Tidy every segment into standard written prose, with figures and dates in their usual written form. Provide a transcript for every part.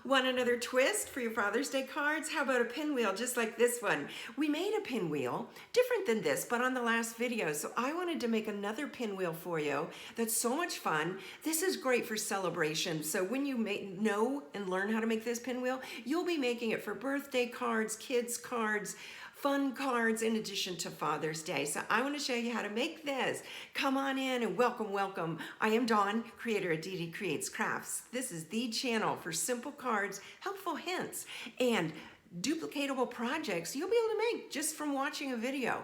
Want another twist for your Father's Day cards? How about a pinwheel just like this one? We made a pinwheel, different than this, but on the last video. So I wanted to make another pinwheel for you that's so much fun. This is great for celebration. So when you know and learn how to make this pinwheel, you'll be making it for birthday cards, kids cards, fun cards in addition to Father's Day. So I want to show you how to make this. Come on in and welcome, welcome. I am Dawn, creator of Adhere Creates Crafts. This is the channel for simple cards, helpful hints, and duplicatable projects you'll be able to make just from watching a video.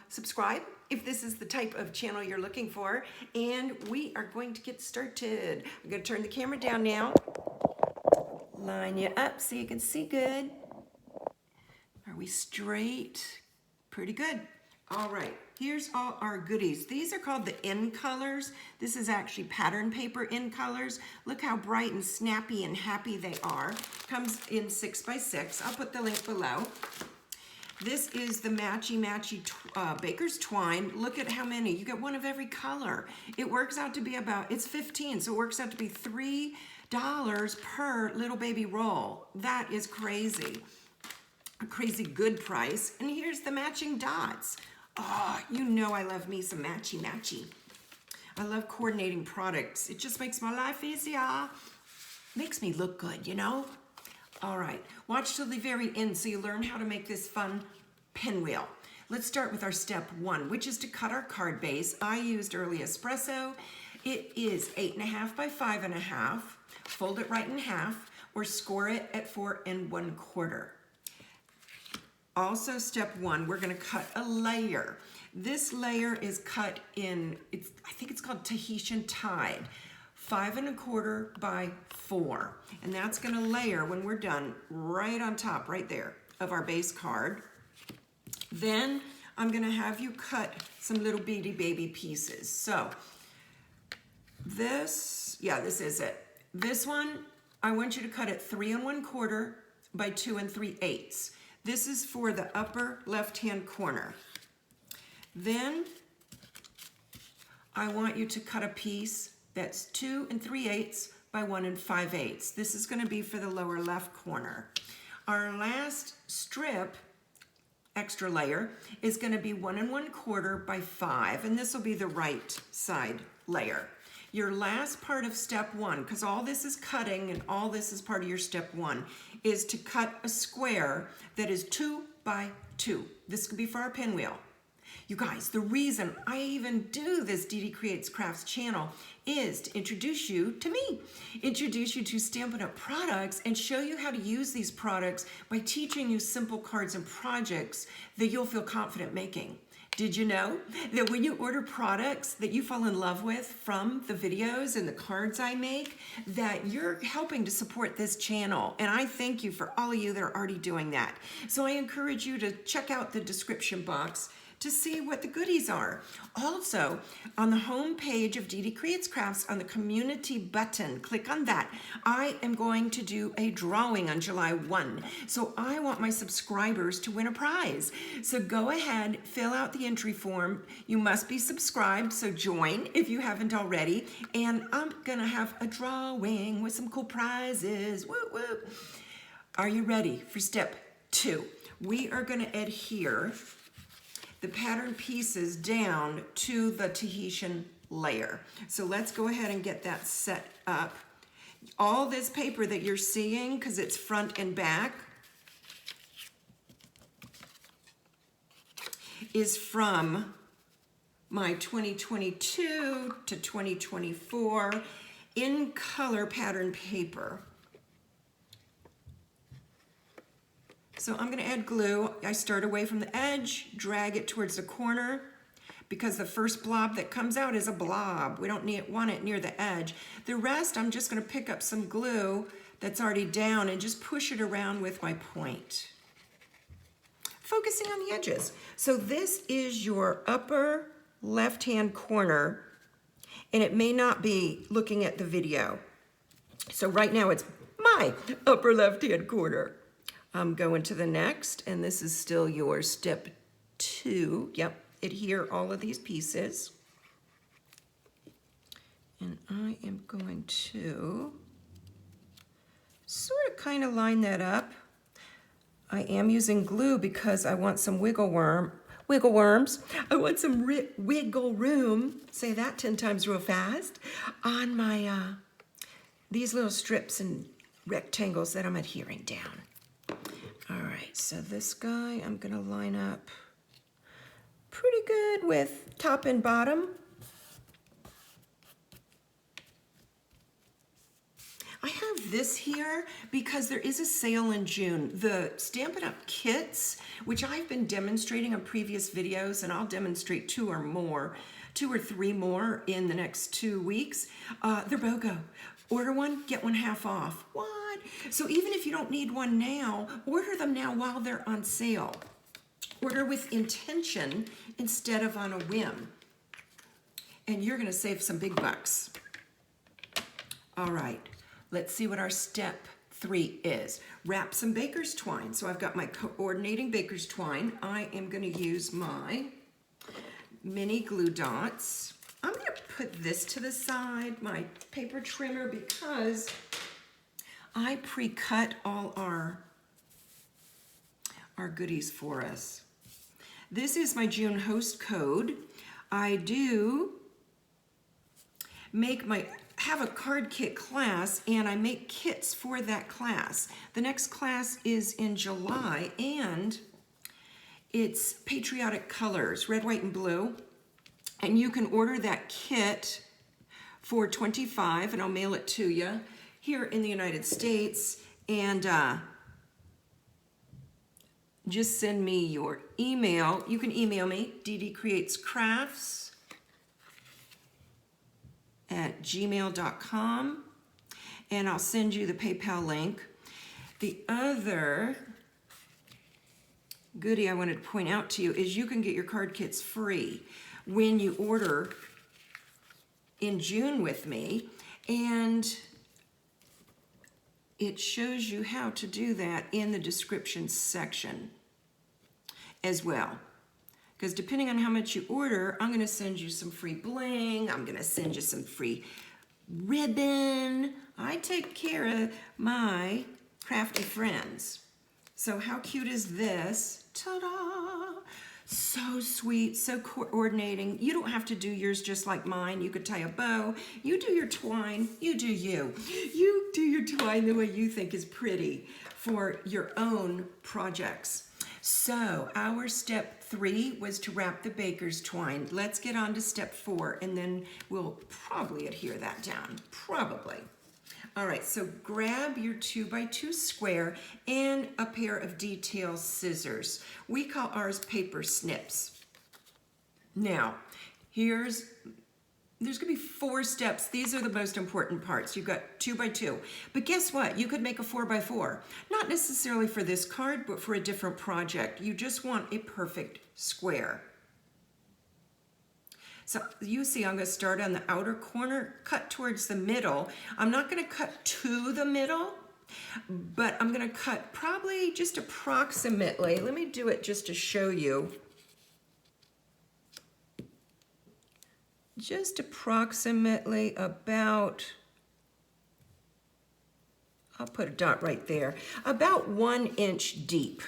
Subscribe if this is the type of channel you're looking for, and we are going to get started. I'm going to turn the camera down now. Line you up so you can see good. Are we straight? Pretty good. All right, here's all our goodies. These are called the end colors. This is actually pattern paper end colors. Look how bright and snappy and happy they are. Comes in 6x6. I'll put the link below. This is the matchy Baker's Twine. Look at how many. You get one of every color. It works out to be about, it's 15, so it works out to be $3 per little baby roll. That is crazy. A crazy good price. And here's the matching dots. Oh, you know I love me some matchy. I love coordinating products. It just makes my life easier. Makes me look good, you know? All right, watch till the very end so you learn how to make this fun pinwheel. Let's start with our step 1, which is to cut our card base. I used early Espresso. It is 8.5 by 5.5. Fold it right in half or score it at 4 1/4. Also, step 1, we're going to cut a layer. This layer is cut in, I think it's called Tahitian Tide, 5 1/4 by 4. And that's going to layer when we're done right on top, right there, of our base card. Then I'm going to have you cut some little bitty baby pieces. So this is it. This one, I want you to cut it 3 1/4 by 2 3/8. This is for the upper left-hand corner. Then I want you to cut a piece that's 2 3/8 by 1 5/8. This is going to be for the lower left corner. Our last strip, extra layer, is going to be 1 1/4 by 5, and this will be the right side layer. Your last part of step 1, because all this is cutting and all this is part of your step 1, is to cut a square that is 2 by 2. This could be for our pinwheel. You guys, the reason I even do this Adhere Creates Crafts channel is to introduce you to me, introduce you to Stampin' Up! Products, and show you how to use these products by teaching you simple cards and projects that you'll feel confident making. Did you know that when you order products that you fall in love with from the videos and the cards I make, that you're helping to support this channel? And I thank you for all of you that are already doing that. So I encourage you to check out the description box to see what the goodies are. Also, on the home page of Adhere Creates Crafts, on the community button, click on that. I am going to do a drawing on July 1. So I want my subscribers to win a prize. So go ahead, fill out the entry form. You must be subscribed, so join if you haven't already. And I'm gonna have a drawing with some cool prizes. Woo woo. Are you ready for step 2? We are gonna adhere the pattern pieces down to the Tahitian layer. So let's go ahead and get that set up. All this paper that you're seeing, because it's front and back, is from my 2022 to 2024 in color pattern paper. So I'm going to add glue. I start away from the edge, drag it towards the corner, because the first blob that comes out is a blob. We don't want it near the edge. The rest, I'm just going to pick up some glue that's already down and just push it around with my point, focusing on the edges. So this is your upper left-hand corner, and it may not be looking at the video. So right now it's my upper left-hand corner. I'm going to the next, and this is still your step 2. Yep, adhere all of these pieces. And I am going to kind of line that up. I am using glue because I want some wiggle worms. I want some wiggle room, say that 10 times real fast, on my, these little strips and rectangles that I'm adhering down. All right, so this guy I'm gonna line up pretty good with top and bottom. I have this here because there is a sale in June. The Stampin' Up! Kits, which I've been demonstrating on previous videos, and I'll demonstrate 2 or 3 more in the next 2 weeks. They're BOGO. Order one, get one half off. What? So even if you don't need one now, order them now while they're on sale. Order with intention instead of on a whim. And you're gonna save some big bucks. All right. Let's see what our step 3 is. Wrap some baker's twine. So I've got my coordinating baker's twine. I am going to use my mini glue dots. I'm going to put this to the side, my paper trimmer, because I pre-cut all our goodies for us. This is my June host code. I do have a card kit class, and I make kits for that class. The next class is in July, and it's patriotic colors, red, white, and blue. And you can order that kit for $25, and I'll mail it to you here in the United States. And just send me your email. You can email me, ddcreatescrafts@gmail.com, and I'll send you the PayPal link. The other goodie I wanted to point out to you is you can get your card kits free when you order in June with me, and it shows you how to do that in the description section as well. Because depending on how much you order, I'm going to send you some free bling. I'm going to send you some free ribbon. I take care of my crafty friends. So how cute is this? Ta-da! So sweet, so coordinating. You don't have to do yours just like mine. You could tie a bow. You do your twine. You do you. You do your twine the way you think is pretty for your own projects. So our step 3 was to wrap the baker's twine. Let's get on to step 4, and then we'll probably adhere that down. Probably. All right, so grab your 2x2 square and a pair of detail scissors. We call ours paper snips. Now, there's gonna be 4 steps. These are the most important parts. You've got 2x2. But guess what? You could make a 4x4. Not necessarily for this card, but for a different project. You just want a perfect square. So you see I'm gonna start on the outer corner, cut towards the middle. I'm not gonna cut to the middle, but I'm gonna cut probably just approximately. Let me do it just to show you. Just approximately about, I'll put a dot right there, about 1 inch deep.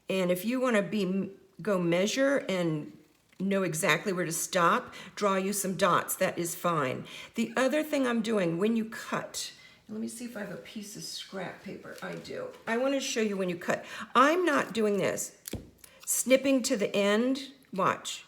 And if you want to go measure and know exactly where to stop, draw you some dots, that is fine. The other thing I'm doing when you cut, let me see if I have a piece of scrap paper. I do. I want to show you when you cut. I'm not doing this. Snipping to the end, watch.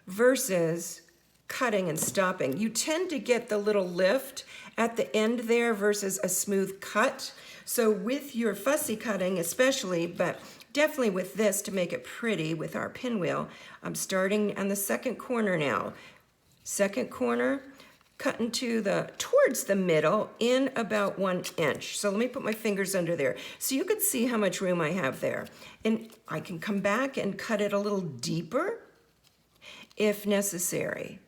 Versus cutting and stopping. You tend to get the little lift at the end there versus a smooth cut. So with your fussy cutting especially, but definitely with this to make it pretty with our pinwheel, I'm starting on the second corner now. Second corner, cutting towards the middle in about 1 inch. So let me put my fingers under there so you can see how much room I have there. And I can come back and cut it a little deeper if necessary.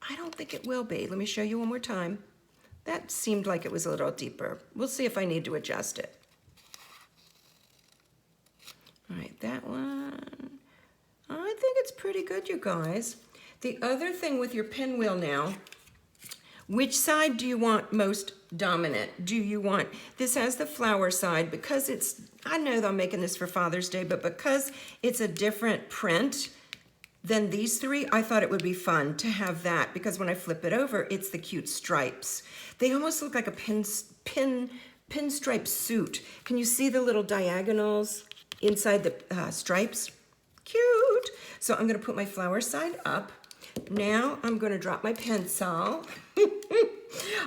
I don't think it will be. Let me show you one more time. That seemed like it was a little deeper. We'll see if I need to adjust it. All right, that one. I think it's pretty good, you guys. The other thing with your pinwheel now, Which side do you want most dominant? Do you want, this has the flower side because it's, I know that I'm making this for Father's Day, but because it's a different print than these three, I thought it would be fun to have that because when I flip it over, it's the cute stripes. They almost look like a pinstripe suit. Can you see the little diagonals inside the stripes? Cute. So I'm gonna put my flower side up. Now I'm gonna drop my pencil.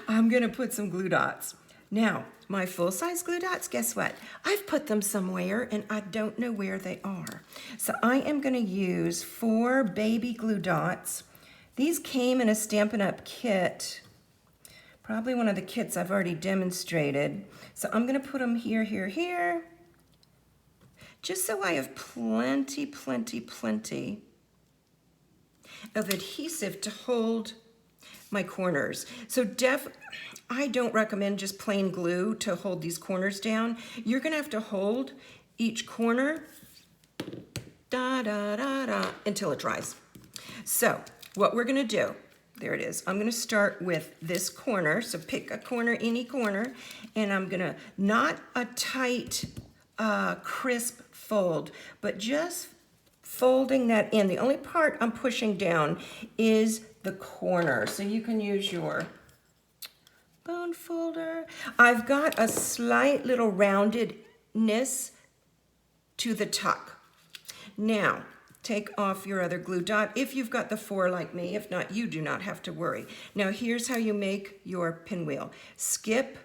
I'm gonna put some glue dots. Now, my full-size glue dots, guess what? I've put them somewhere and I don't know where they are. So I am gonna use 4 baby glue dots. These came in a Stampin' Up! Kit. Probably one of the kits I've already demonstrated. So I'm gonna put them here, here, here. Just so I have plenty, plenty, plenty of adhesive to hold my corners. So I don't recommend just plain glue to hold these corners down. You're gonna have to hold each corner until it dries. So what we're gonna do, there it is. I'm gonna start with this corner. So pick a corner, any corner, and I'm gonna, not a tight, crisp fold, but just folding that in. The only part I'm pushing down is the corner. So you can use your bone folder. I've got a slight little roundedness to the tuck. Now, take off your other glue dot if you've got the 4 like me. If not, you do not have to worry. Now, here's how you make your pinwheel. Skip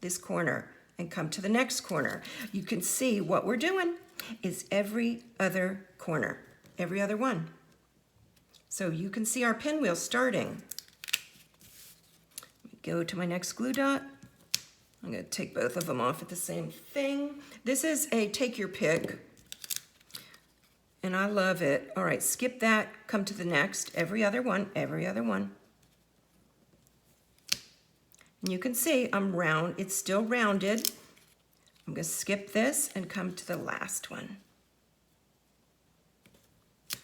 this corner and come to the next corner. You can see what we're doing is every other corner, every other one. So you can see our pinwheel starting. Go to my next glue dot. I'm gonna take both of them off at the same thing. This is a take your pick, and I love it. All right, skip that, come to the next, every other one, every other one. And you can see I'm round, it's still rounded. I'm gonna skip this and come to the last one.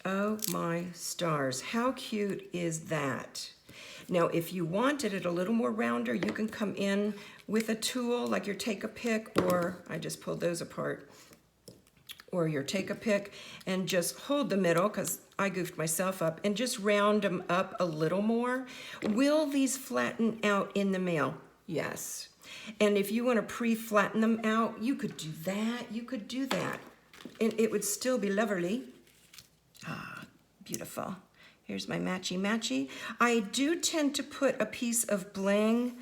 Oh my stars, how cute is that? Now, if you wanted it a little more rounder, you can come in with a tool like your Take-A-Pick, or I just pulled those apart, or your Take-A-Pick, and just hold the middle, because I goofed myself up, and just round them up a little more. Will these flatten out in the mail? Yes. And if you want to pre-flatten them out, you could do that, you could do that. And it would still be lovely. Ah, beautiful. Here's my matchy-matchy. I do tend to put a piece of bling,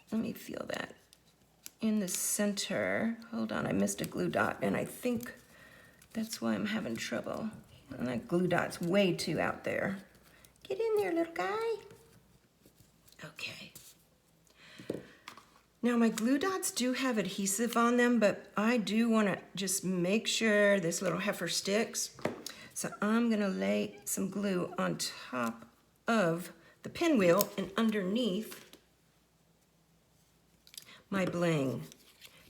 let me feel that, in the center. Hold on, I missed a glue dot, and I think that's why I'm having trouble. And that glue dot's way too out there. Get in there, little guy. Okay. Now my glue dots do have adhesive on them, but I do want to just make sure this little heifer sticks. So I'm gonna lay some glue on top of the pinwheel and underneath my bling.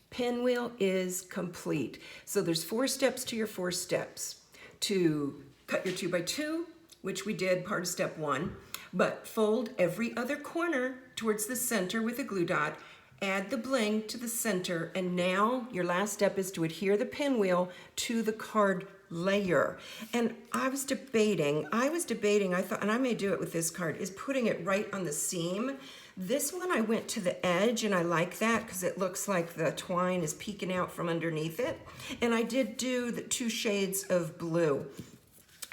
Pinwheel is complete. So there's 4 steps to your 4 steps. To cut your 2x2, which we did part of step 1, but fold every other corner towards the center with a glue dot, add the bling to the center, and now your last step is to adhere the pinwheel to the card layer. And I was debating, I thought, and I may do it with this card, is putting it right on the seam. This one I went to the edge, and I like that because it looks like the twine is peeking out from underneath it. And I did do the 2 shades of blue.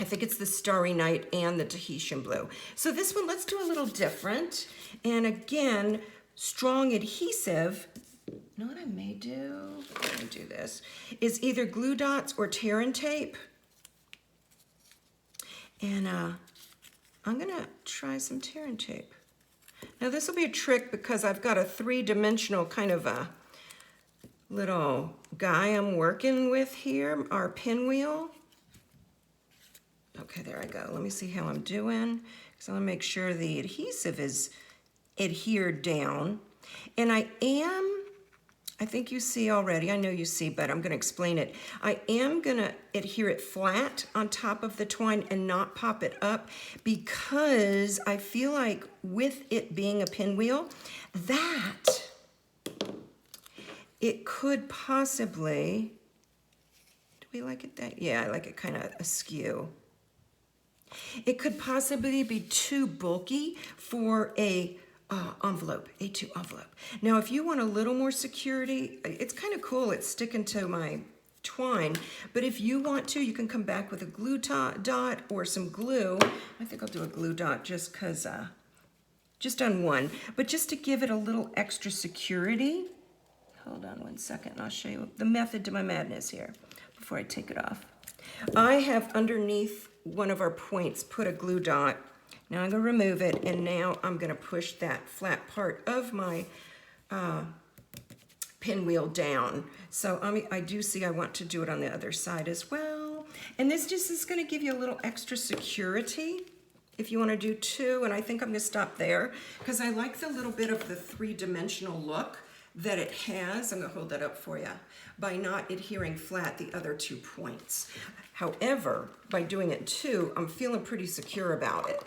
I think it's the Starry Night and the Tahitian blue. So this one, let's do a little different. And again, strong adhesive. You know what I may do? Let me do this. Is either glue dots or tear and tape. And I'm gonna try some tear and tape. Now this will be a trick because I've got a 3-dimensional kind of a little guy I'm working with here, our pinwheel. Okay, there I go. Let me see how I'm doing. So I want to make sure the adhesive is adhered down. And I am I think you see already. I know you see, but I'm going to explain it. I am going to adhere it flat on top of the twine and not pop it up because I feel like with it being a pinwheel, that it could possibly, do we like it that? Yeah, I like it kind of askew. It could possibly be too bulky for a envelope, A2 envelope. Now, if you want a little more security, it's kind of cool. It's sticking to my twine, but if you want to, you can come back with a glue dot or some glue. I think I'll do a glue dot just because, just on one, but just to give it a little extra security. Hold on one second, and I'll show you the method to my madness here before I take it off. I have underneath one of our points put a glue dot. Now I'm going to remove it, and now I'm going to push that flat part of my pinwheel down. So I do see I want to do it on the other side as well. And this just is going to give you a little extra security if you want to do two. And I think I'm going to stop there because I like the little bit of the three-dimensional look that it has. I'm going to hold that up for you by not adhering flat the other 2 points. However, by doing it two, I'm feeling pretty secure about it.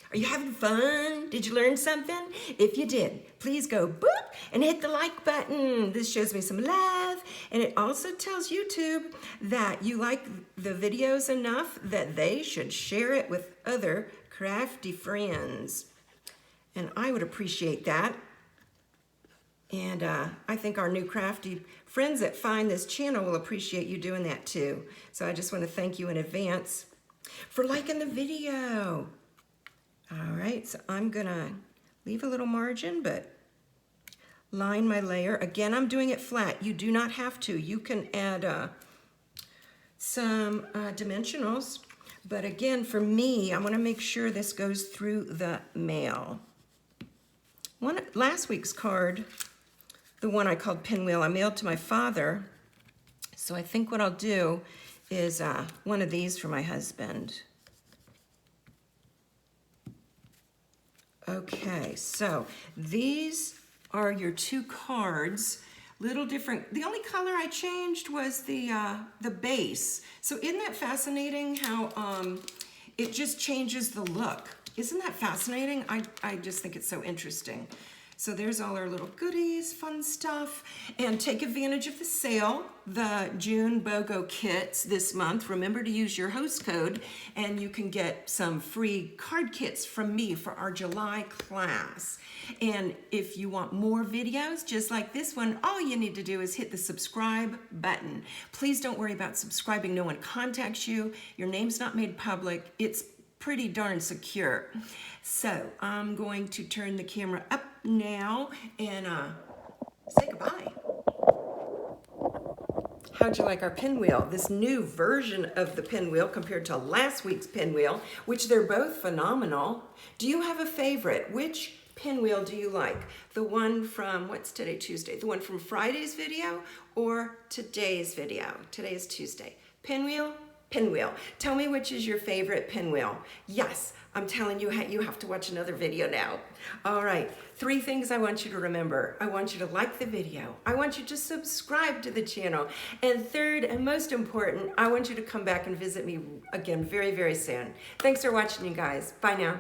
Are you having fun? Did you learn something? If you did, please go boop and hit the like button. This shows me some love. And it also tells YouTube that you like the videos enough that they should share it with other crafty friends. And I would appreciate that. And I think our new crafty friends that find this channel will appreciate you doing that too. So I just want to thank you in advance for liking the video. All right, so I'm gonna leave a little margin, but line my layer. Again, I'm doing it flat. You do not have to. You can add some dimensionals, but again, for me, I wanna make sure this goes through the mail. Last week's card, the one I called Pinwheel, I mailed to my father. So I think what I'll do is one of these for my husband. Okay, so these are your 2 cards. Little different. The only color I changed was the base. So isn't that fascinating how it just changes the look? Isn't that fascinating? I just think it's so interesting. So there's all our little goodies, fun stuff. And take advantage of the sale, the June BOGO kits this month. Remember to use your host code and you can get some free card kits from me for our July class. And if you want more videos just like this one, all you need to do is hit the subscribe button. Please don't worry about subscribing. No one contacts you. Your name's not made public. It's pretty darn secure. So I'm going to turn the camera up now and say goodbye. How'd you like our pinwheel? This new version of the pinwheel compared to last week's pinwheel, which they're both phenomenal. Do you have a favorite? Which pinwheel do you like? The one from, what's today, Tuesday? The one from Friday's video or today's video? Today is Tuesday. Pinwheel? Pinwheel. Tell me which is your favorite pinwheel. Yes, I'm telling you, you have to watch another video now. All right, 3 things I want you to remember. I want you to like the video. I want you to subscribe to the channel. And third, and most important, I want you to come back and visit me again very, very soon. Thanks for watching, you guys. Bye now.